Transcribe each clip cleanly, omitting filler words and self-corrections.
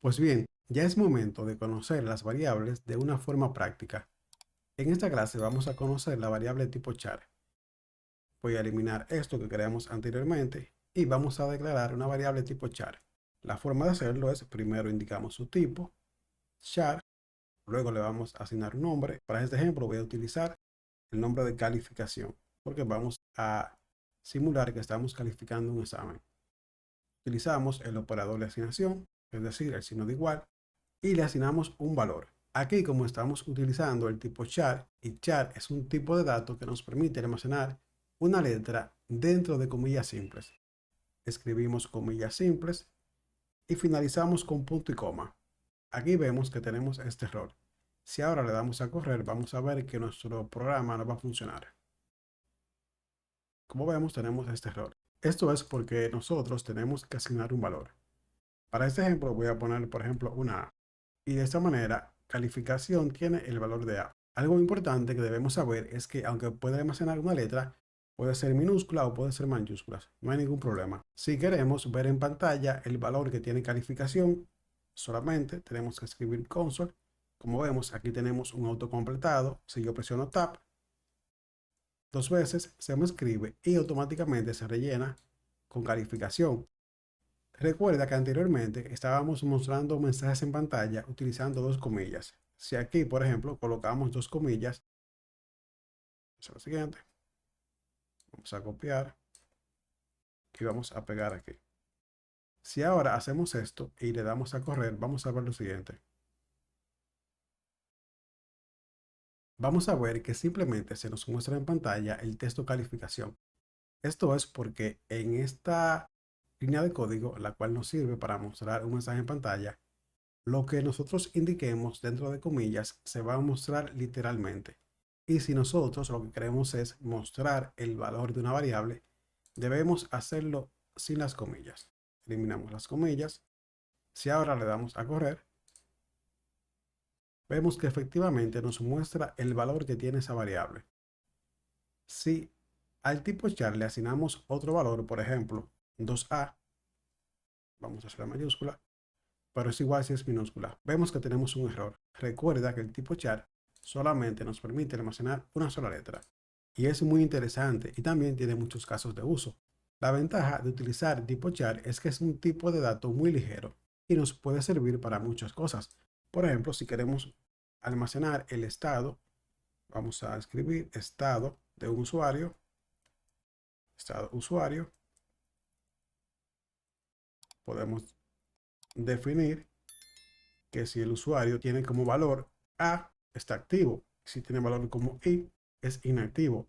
Pues bien, ya es momento de conocer las variables de una forma práctica. En esta clase vamos a conocer la variable tipo char. Voy a eliminar esto que creamos anteriormente y vamos a declarar una variable tipo char. La forma de hacerlo es primero indicamos su tipo, char, luego le vamos a asignar un nombre. Para este ejemplo voy a utilizar el nombre de calificación porque vamos a simular que estamos calificando un examen. Utilizamos el operador de asignación, es decir, el signo de igual, y le asignamos un valor. Aquí, como estamos utilizando el tipo char, y char es un tipo de dato que nos permite almacenar una letra dentro de comillas simples. Escribimos comillas simples y finalizamos con punto y coma. Aquí vemos que tenemos este error. Si ahora le damos a correr, vamos a ver que nuestro programa no va a funcionar. Como vemos, tenemos este error. Esto es porque nosotros tenemos que asignar un valor. Para este ejemplo voy a poner, por ejemplo, una A. Y de esta manera, calificación tiene el valor de A. Algo importante que debemos saber es que aunque puede almacenar una letra, puede ser minúscula o puede ser mayúscula. No hay ningún problema. Si queremos ver en pantalla el valor que tiene calificación, solamente tenemos que escribir console. Como vemos, aquí tenemos un autocompletado. Si yo presiono Tab dos veces, se me escribe y automáticamente se rellena con calificación. Recuerda que anteriormente estábamos mostrando mensajes en pantalla utilizando dos comillas. Si aquí, por ejemplo, colocamos dos comillas, es lo siguiente, vamos a copiar y vamos a pegar aquí. Si ahora hacemos esto y le damos a correr, vamos a ver lo siguiente. Vamos a ver que simplemente se nos muestra en pantalla el texto calificación. Esto es porque en esta línea de código, la cual nos sirve para mostrar un mensaje en pantalla, lo que nosotros indiquemos dentro de comillas se va a mostrar literalmente. Y si nosotros lo que queremos es mostrar el valor de una variable, debemos hacerlo sin las comillas. Eliminamos las comillas. Si ahora le damos a correr, vemos que efectivamente nos muestra el valor que tiene esa variable. Si al tipo char le asignamos otro valor, por ejemplo, 2A, vamos a hacer la mayúscula, pero es igual si es minúscula. Vemos que tenemos un error. Recuerda que el tipo char solamente nos permite almacenar una sola letra. Y es muy interesante y también tiene muchos casos de uso. La ventaja de utilizar tipo char es que es un tipo de dato muy ligero y nos puede servir para muchas cosas. Por ejemplo, si queremos almacenar el estado, vamos a escribir estado de un usuario, estado usuario, podemos definir que si el usuario tiene como valor A, está activo. Si tiene valor como I, es inactivo.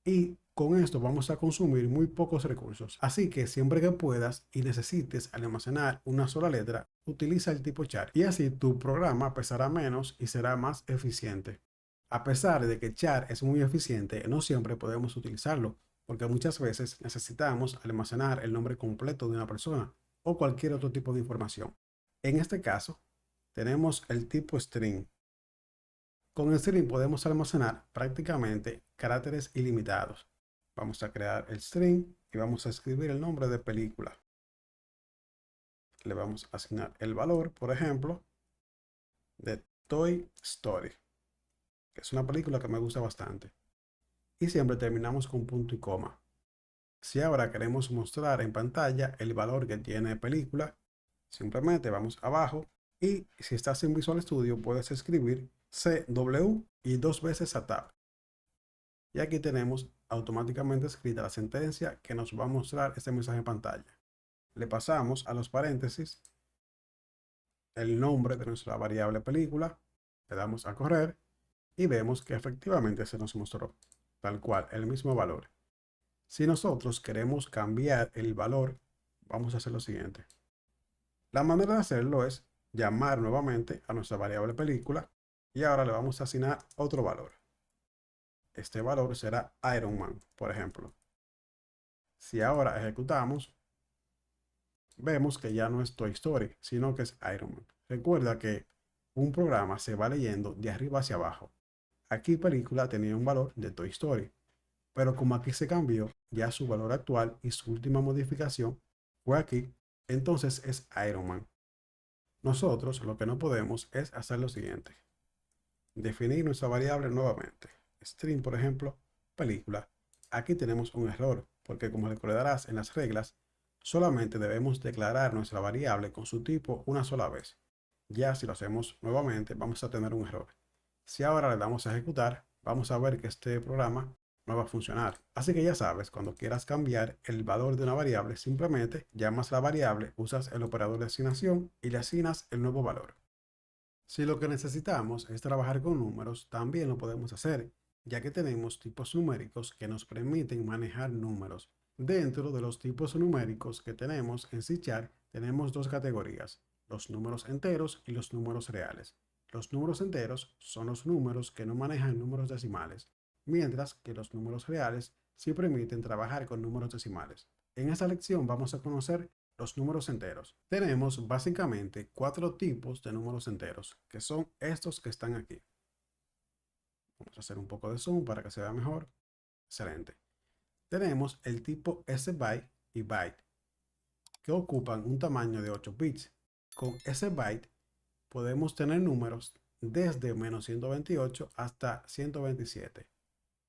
Y con esto vamos a consumir muy pocos recursos. Así que siempre que puedas y necesites almacenar una sola letra, utiliza el tipo char. Y así tu programa pesará menos y será más eficiente. A pesar de que char es muy eficiente, no siempre podemos utilizarlo, porque muchas veces necesitamos almacenar el nombre completo de una persona o cualquier otro tipo de información. En este caso, tenemos el tipo string. Con el string podemos almacenar prácticamente caracteres ilimitados. Vamos a crear el string y vamos a escribir el nombre de película. Le vamos a asignar el valor, por ejemplo, de Toy Story, que es una película que me gusta bastante. Y siempre terminamos con punto y coma. Si ahora queremos mostrar en pantalla el valor que tiene película, simplemente vamos abajo y si estás en Visual Studio puedes escribir CW y dos veces a Tab. Y aquí tenemos automáticamente escrita la sentencia que nos va a mostrar este mensaje en pantalla. Le pasamos a los paréntesis el nombre de nuestra variable película, le damos a correr y vemos que efectivamente se nos mostró tal cual el mismo valor. Si nosotros queremos cambiar el valor, vamos a hacer lo siguiente. La manera de hacerlo es llamar nuevamente a nuestra variable película y ahora le vamos a asignar otro valor. Este valor será Iron Man, por ejemplo. Si ahora ejecutamos, vemos que ya no es Toy Story, sino que es Iron Man. Recuerda que un programa se va leyendo de arriba hacia abajo. Aquí película tenía un valor de Toy Story, pero como aquí se cambió, ya su valor actual y su última modificación fue aquí, entonces es Iron Man. Nosotros lo que no podemos es hacer lo siguiente: definir nuestra variable nuevamente. String, por ejemplo, película. Aquí tenemos un error, porque como recordarás en las reglas, solamente debemos declarar nuestra variable con su tipo una sola vez. Ya si lo hacemos nuevamente, vamos a tener un error. Si ahora le damos a ejecutar, vamos a ver que este programa no va a funcionar. Así que ya sabes, cuando quieras cambiar el valor de una variable, simplemente llamas la variable, usas el operador de asignación y le asignas el nuevo valor. Si lo que necesitamos es trabajar con números, también lo podemos hacer, ya que tenemos tipos numéricos que nos permiten manejar números. Dentro de los tipos numéricos que tenemos en C# tenemos dos categorías: los números enteros y los números reales. Los números enteros son los números que no manejan números decimales, mientras que los números reales sí permiten trabajar con números decimales. En esta lección vamos a conocer los números enteros. Tenemos básicamente cuatro tipos de números enteros, que son estos que están aquí. Vamos a hacer un poco de zoom para que se vea mejor. Excelente. Tenemos el tipo SByte y byte, que ocupan un tamaño de 8 bits. Con SByte podemos tener números desde menos 128 hasta 127.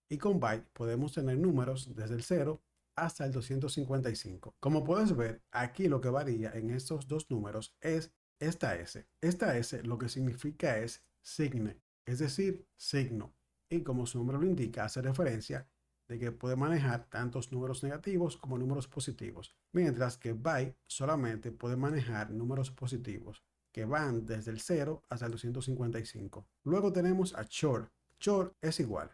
Y con byte podemos tener números desde el 0 hasta el 255. Como puedes ver, aquí lo que varía en estos dos números es esta S. Esta S lo que significa es signe, es decir, signo. Y como su nombre lo indica, hace referencia de que puede manejar tantos números negativos como números positivos, mientras que byte solamente puede manejar números positivos, que van desde el 0 hasta el 255. Luego tenemos a short. Short es igual.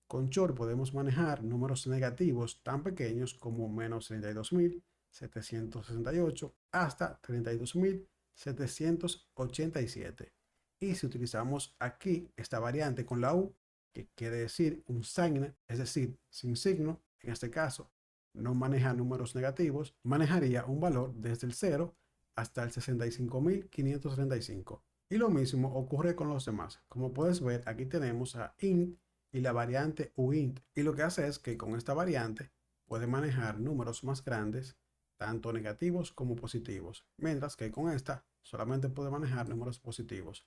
Con short podemos manejar números negativos tan pequeños como menos 32.768 hasta 32.787. Y si utilizamos aquí esta variante con la U, que quiere decir un sign, es decir, sin signo, en este caso no maneja números negativos, manejaría un valor desde el 0 hasta el 65.535. Y lo mismo ocurre con los demás. Como puedes ver, aquí tenemos a int y la variante uint. Y lo que hace es que con esta variante puede manejar números más grandes, tanto negativos como positivos, mientras que con esta solamente puede manejar números positivos.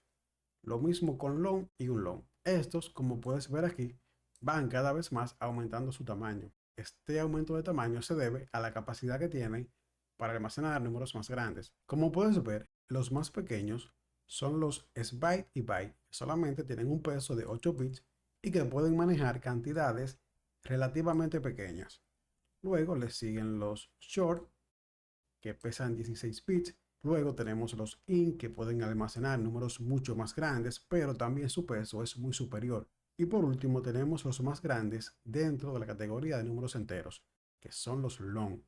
Lo mismo con long y un long. Estos, como puedes ver aquí, van cada vez más aumentando su tamaño. Este aumento de tamaño se debe a la capacidad que tienen para almacenar números más grandes. Como puedes ver, los más pequeños son los SByte y byte, que solamente tienen un peso de 8 bits y que pueden manejar cantidades relativamente pequeñas. Luego le siguen los short, que pesan 16 bits. Luego tenemos los int, que pueden almacenar números mucho más grandes, pero también su peso es muy superior. Y por último tenemos los más grandes dentro de la categoría de números enteros, que son los long,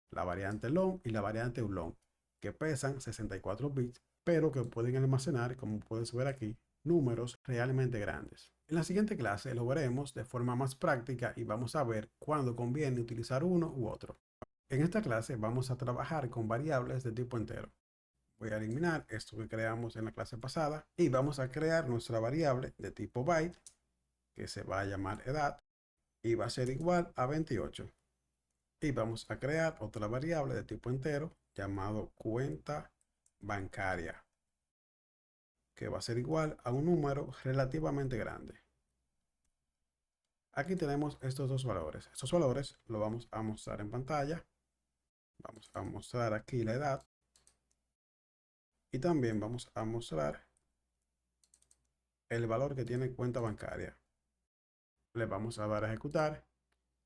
la variante long y la variante ulong, que pesan 64 bits, pero que pueden almacenar, como puedes ver aquí, números realmente grandes. En la siguiente clase lo veremos de forma más práctica y vamos a ver cuándo conviene utilizar uno u otro. En esta clase vamos a trabajar con variables de tipo entero. Voy a eliminar esto que creamos en la clase pasada y vamos a crear nuestra variable de tipo byte, que se va a llamar edad y va a ser igual a 28. Y vamos a crear otra variable de tipo entero llamado cuenta bancaria, que va a ser igual a un número relativamente grande. Aquí tenemos estos dos valores. Estos valores los vamos a mostrar en pantalla. Vamos a mostrar aquí la edad y también vamos a mostrar el valor que tiene cuenta bancaria. Le vamos a dar a ejecutar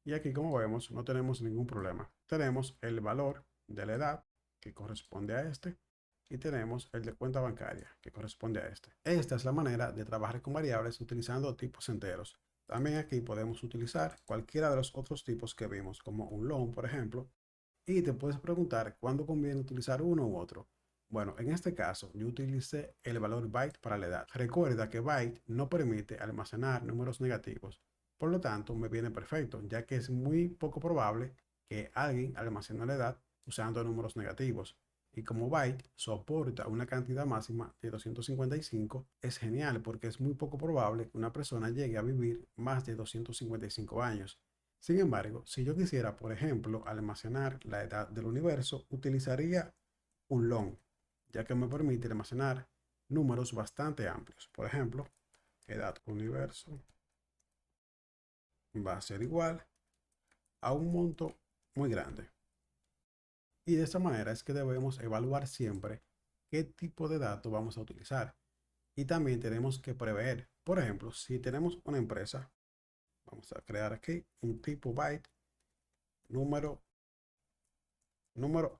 y aquí, como vemos, no tenemos ningún problema. Tenemos el valor de la edad, que corresponde a este, y tenemos el de cuenta bancaria, que corresponde a este. Esta es la manera de trabajar con variables utilizando tipos enteros. También aquí podemos utilizar cualquiera de los otros tipos que vimos, como un long, por ejemplo, y te puedes preguntar cuándo conviene utilizar uno u otro. Bueno, en este caso yo utilicé el valor byte para la edad. Recuerda que byte no permite almacenar números negativos. Por lo tanto, me viene perfecto, ya que es muy poco probable que alguien almacene la edad usando números negativos. Y como byte soporta una cantidad máxima de 255, es genial porque es muy poco probable que una persona llegue a vivir más de 255 años. Sin embargo, si yo quisiera, por ejemplo, almacenar la edad del universo, utilizaría un long. ya que me permite almacenar números bastante amplios. Por ejemplo, edad universo va a ser igual a un monto muy grande. Y de esa manera es que debemos evaluar siempre qué tipo de datos vamos a utilizar. Y también tenemos que prever, por ejemplo, si tenemos una empresa, vamos a crear aquí un tipo byte, número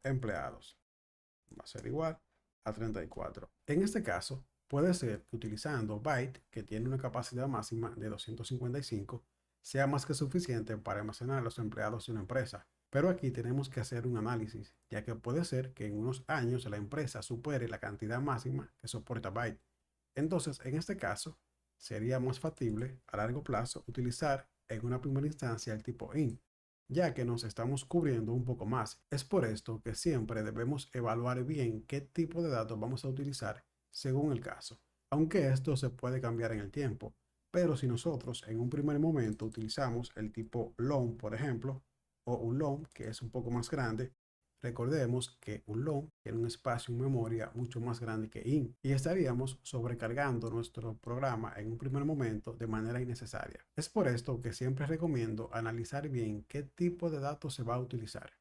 empleados, va a ser igual a 34. En este caso, puede ser que utilizando byte, que tiene una capacidad máxima de 255, sea más que suficiente para almacenar los empleados de una empresa. Pero aquí tenemos que hacer un análisis, ya que puede ser que en unos años la empresa supere la cantidad máxima que soporta byte. Entonces, en este caso, sería más factible a largo plazo utilizar en una primera instancia el tipo int, ya que nos estamos cubriendo un poco más. Es por esto que siempre debemos evaluar bien qué tipo de datos vamos a utilizar según el caso, aunque esto se puede cambiar en el tiempo. Pero si nosotros en un primer momento utilizamos el tipo long, por ejemplo, o un long que es un poco más grande, recordemos que un long tiene un espacio en memoria mucho más grande que int y estaríamos sobrecargando nuestro programa en un primer momento de manera innecesaria. Es por esto que siempre recomiendo analizar bien qué tipo de datos se va a utilizar.